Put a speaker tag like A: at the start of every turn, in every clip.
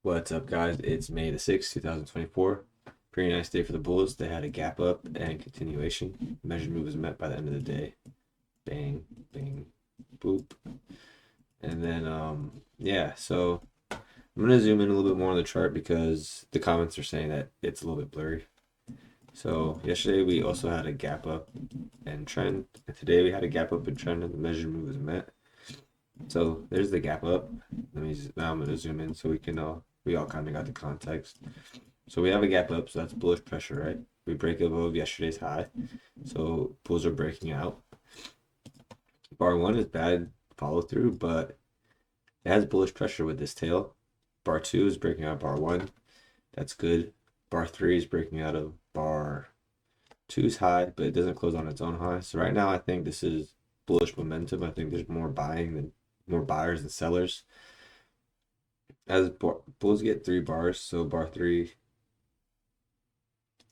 A: What's up, guys? It's May the 6th, 2024. Pretty nice day for the Bulls. They had a gap up and continuation. Measured move was met by the end of the day. Bang, bang, boop. And then, yeah, so I'm going to zoom in a little bit more on the chart because the comments are saying that it's a little bit blurry. So, yesterday we also had a gap up and trend. And today we had a gap up and trend, and the measured move was met. So, there's the gap up. Now I'm going to zoom in so we all kind of got the context. So we have a gap up, so that's bullish pressure, right? We break above yesterday's high, so bulls are breaking out. Bar one is bad follow through, but it has bullish pressure with this tail. Bar two is breaking out bar one. That's good. Bar three is breaking out of bar two's high, but it doesn't close on its own high. So right now I think this is bullish momentum. I think there's more buyers than sellers. As bulls get 3 bars, so bar three.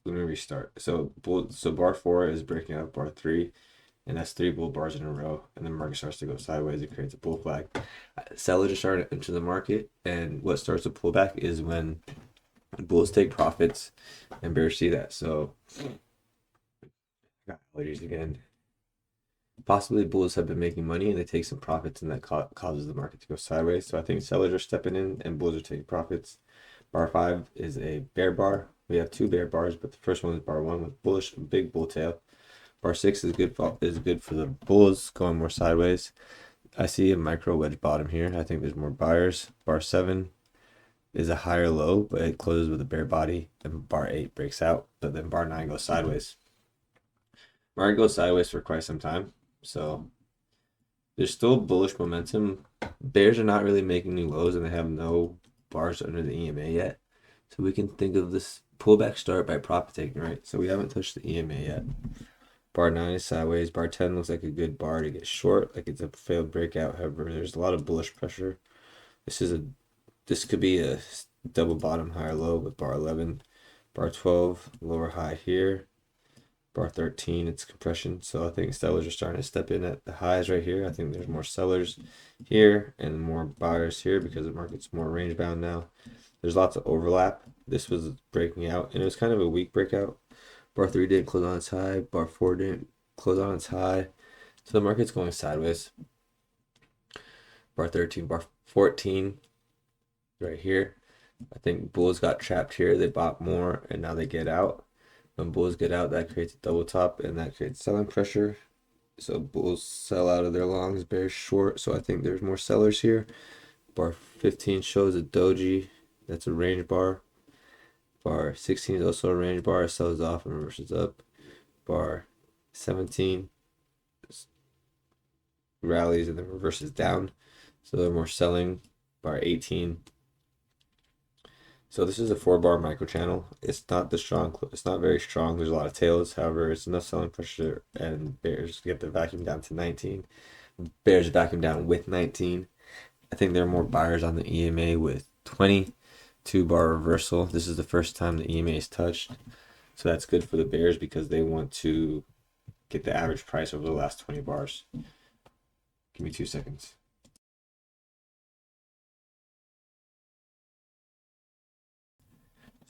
A: Let me restart. So bar four is breaking out bar three, and that's 3 bull bars in a row. And the market starts to go sideways. It creates a bull flag. Sellers are starting to enter the market, and what starts to pull back is when bulls take profits and bears see that. So, got allergies again. Possibly bulls have been making money and they take some profits, and that causes the market to go sideways. So I think sellers are stepping in and bulls are taking profits. Bar five is a bear bar. We have 2 bear bars, but the first one is bar one with bullish, big bull tail. Bar six is good for the bulls going more sideways. I see a micro wedge bottom here. I think there's more buyers. Bar seven is a higher low, but it closes with a bear body, and bar eight breaks out, but then bar nine goes sideways. Market goes sideways for quite some time, so there's still bullish momentum. Bears are not really making new lows, and they have no bars under the EMA yet. So we can think of this pullback start by profit taking, right? So we haven't touched the EMA yet. Bar 9 is sideways. Bar 10 looks like a good bar to get short, like it's a failed breakout. However, there's a lot of bullish pressure. This could be a double bottom higher low with bar 11. Bar 12, lower high here. Bar 13, it's compression. So I think sellers are starting to step in at the highs right here. I think there's more sellers here and more buyers here because the market's more range bound now. There's lots of overlap. This was breaking out, and it was kind of a weak breakout. Bar 3 didn't close on its high. Bar 4 didn't close on its high. So the market's going sideways. Bar 13, bar 14, right here. I think bulls got trapped here. They bought more, and now they get out. When bulls get out, that creates a double top, and that creates selling pressure. So bulls sell out of their longs, bears short. So I think there's more sellers here. Bar 15 shows a doji. That's a range bar. Bar 16 is also a range bar. It sells off and reverses up. Bar 17 rallies and then reverses down. So they're more selling. Bar 18. So this is a 4-bar micro channel. It's not it's not very strong. There's a lot of tails. However, it's enough selling pressure, and bears get the vacuum down to 19. Bears vacuum down with 19. I think there are more buyers on the EMA with 20. 2-bar reversal. This is the first time the EMA is touched. So that's good for the bears because they want to get the average price over the last 20 bars. Give me 2 seconds.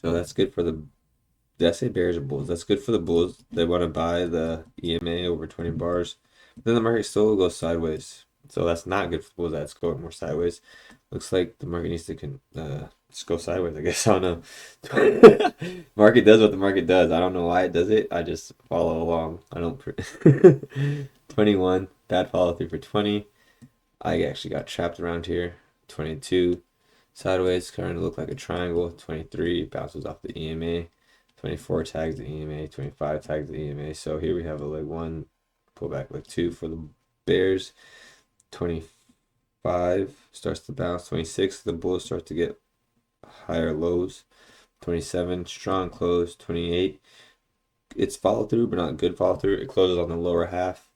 A: So that's good for the did I say bears or bulls? That's good for the bulls. They want to buy the EMA over 20 bars. But then the market still goes sideways. So that's not good for the bulls. That's going more sideways. Looks like the market needs to just go sideways, I guess. I don't know. Market does what the market does. I don't know why it does it. I just follow along. I don't. 21. Bad follow through for 20. I actually got trapped around here. 22. Sideways, starting to look like a triangle. 23 bounces off the EMA. 24 tags the EMA. 25 tags the EMA. So here we have a leg 1, pullback leg 2 for the bears. 25 starts to bounce. 26, the bulls start to get higher lows. 27, strong close. 28, it's follow through, but not good follow through. It closes on the lower half.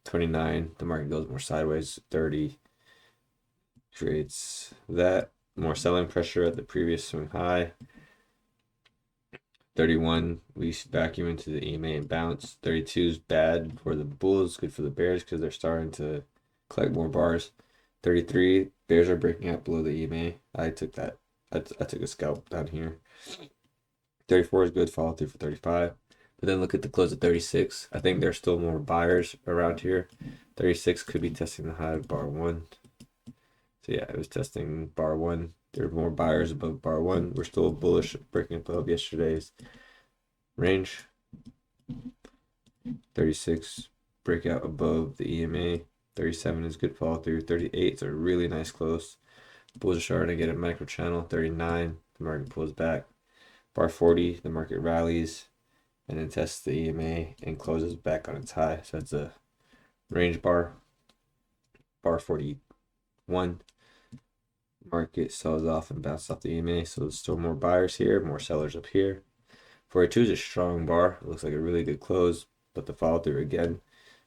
A: 29, the market goes more sideways. 30 creates that more selling pressure at the previous swing high. 31, we vacuum into the EMA and bounce. 32 is bad for the bulls, good for the bears because they're starting to collect more bars. 33, bears are breaking out below the EMA. I took that I took a scalp down here. 34 is good, follow through for 35. But then look at the close at 36. I think there's still more buyers around here. 36 could be testing the high of bar 1. So yeah, it was testing bar 1. There are more buyers above bar 1. We're still bullish, breaking above yesterday's range. 36 breakout above the EMA. 37 is good follow through. 38 is a really nice close. Bulls are starting to get a micro channel. 39, the market pulls back. Bar 40, the market rallies and then tests the EMA and closes back on its high. So that's a range bar. Bar 41, market sells off and bounces off the EMA. So there's still more buyers here, more sellers up here. 42 is a strong bar. It looks like a really good close, but the follow through again,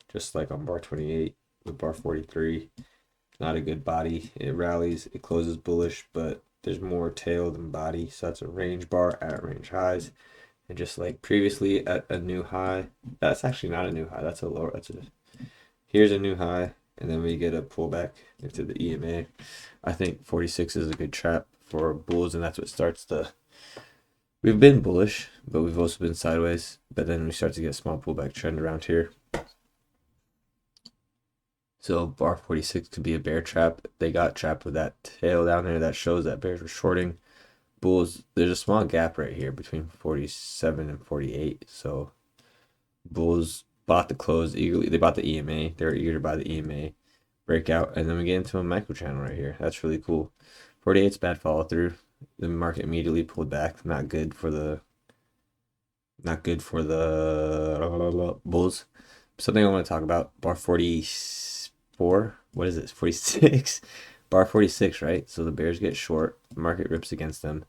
A: just like on bar 28 with bar 43, not a good body. It rallies, it closes bullish, but there's more tail than body. So that's a range bar at range highs. And just like previously at a new high, that's actually not a new high. That's a lower, here's a new high. And then we get a pullback into the EMA. I think 46 is a good trap for bulls. And that's what starts we've been bullish, but we've also been sideways. But then we start to get a small pullback trend around here. So bar 46 could be a bear trap. They got trapped with that tail down there. That shows that bears were shorting. Bulls, there's a small gap right here between 47 and 48. So bulls bought the close eagerly. They bought the EMA. They're eager to buy the EMA breakout. And then we get into a micro channel right here. That's really cool. 48's bad follow through. The market immediately pulled back. Not good for the bulls. Something I want to talk about. Bar 44. What is this? 46. Bar 46, right? So the bears get short. The market rips against them.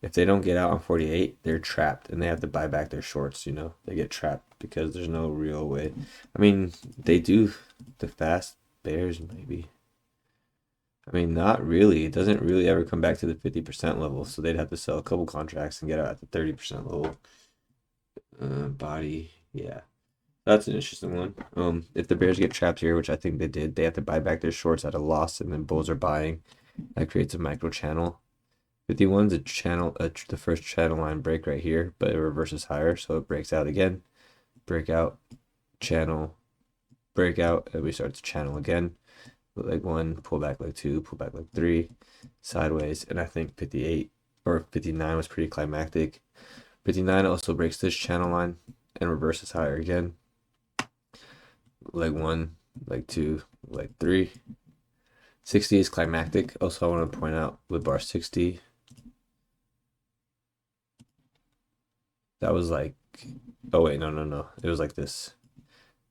A: If they don't get out on 48, they're trapped and they have to buy back their shorts, you know? They get trapped because there's no real way. I mean, they do the fast bears, maybe. I mean, not really. It doesn't really ever come back to the 50% level. So they'd have to sell a couple contracts and get out at the 30% level. Body, yeah. That's an interesting one. If the bears get trapped here, which I think they did, they have to buy back their shorts at a loss, and then bulls are buying. That creates a micro channel. 51's a channel, the first channel line break right here, but it reverses higher, so it breaks out again. Breakout, channel, breakout, and we start to channel again. Leg 1, pull back leg 2, pull back leg 3, sideways, and I think 58 or 59 was pretty climactic. 59 also breaks this channel line and reverses higher again. Leg 1, leg 2, leg 3. 60 is climactic. Also, I want to point out with bar 60, that was like, oh wait, no. It was like this.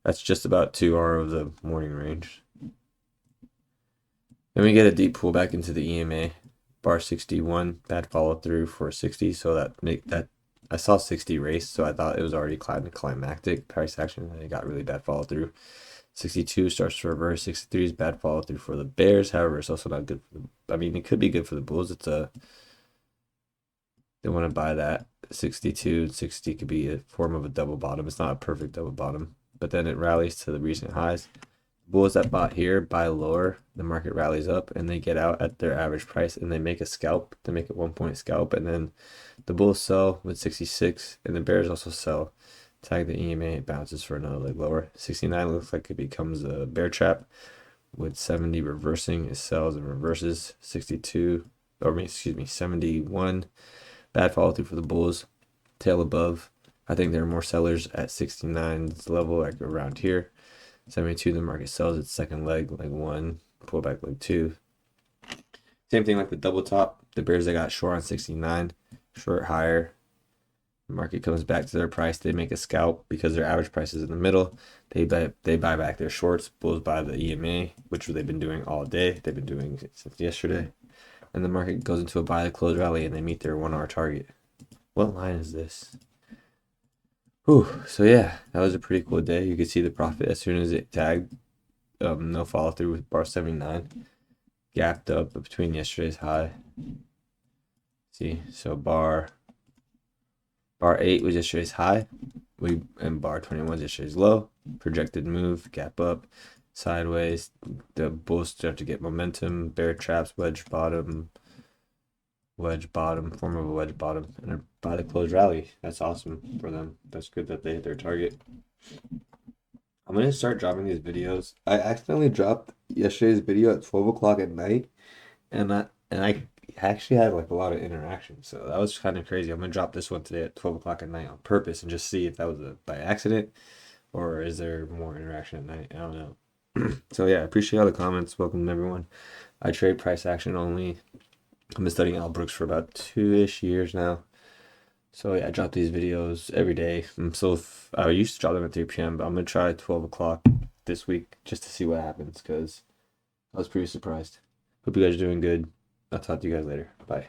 A: That's just about 2R of the morning range. Then we get a deep pullback into the EMA. Bar 61, bad follow through for 60. So that I saw 60 race, so I thought it was already climactic price action, and it got really bad follow through. 62 starts to reverse. 63 is bad follow through for the bears. However, it's also not good for I mean, it could be good for the bulls. They want to buy that. 62 and 60 could be a form of a double bottom. It's not a perfect double bottom, but then it rallies to the recent highs. Bulls that bought here buy lower. The market rallies up and they get out at their average price and they make a scalp. They make a 1 point scalp, and then the bulls sell with 66 and the bears also sell. Tag the EMA, it bounces for another leg lower. 69 looks like it becomes a bear trap with 70 reversing. It sells and reverses. 71. Bad follow through for the bulls. Tail above. I think there are more sellers at 69's level, like around here. 72, the market sells its second leg 1, pull back leg 2. Same thing like the double top. The bears that got short on 69, short higher. The market comes back to their price. They make a scalp because their average price is in the middle. They buy back their shorts. Bulls buy the EMA, which they've been doing all day. They've been doing it since yesterday. And the market goes into a buy the close rally and they meet their 1 hour target. What line is this? Whew. So yeah, that was a pretty cool day. You could see the profit as soon as it tagged. No follow through with bar 79. Gapped up between yesterday's high. See, so bar 8 was yesterday's high. And bar 21 was yesterday's low. Projected move, gap up, sideways. The bulls start to get momentum. Bear traps, wedge bottom. wedge bottom, form of a wedge bottom, and a buy the close rally. That's awesome for them. That's good that they hit their target. I'm gonna start dropping these videos. I accidentally dropped yesterday's video at 12 o'clock at night, and I actually had like a lot of interaction, so that was kind of crazy. I'm gonna drop this one today at 12 o'clock at night on purpose and just see if that was by accident or is there more interaction at night. I don't know. So yeah, I appreciate all the comments. Welcome everyone. I trade price action only. I've been studying Al Brooks for about 2-ish years now. So yeah, I drop these videos every day. I used to drop them at 3 p.m., but I'm gonna try 12 o'clock this week just to see what happens because I was pretty surprised. Hope you guys are doing good. I'll talk to you guys later. Bye.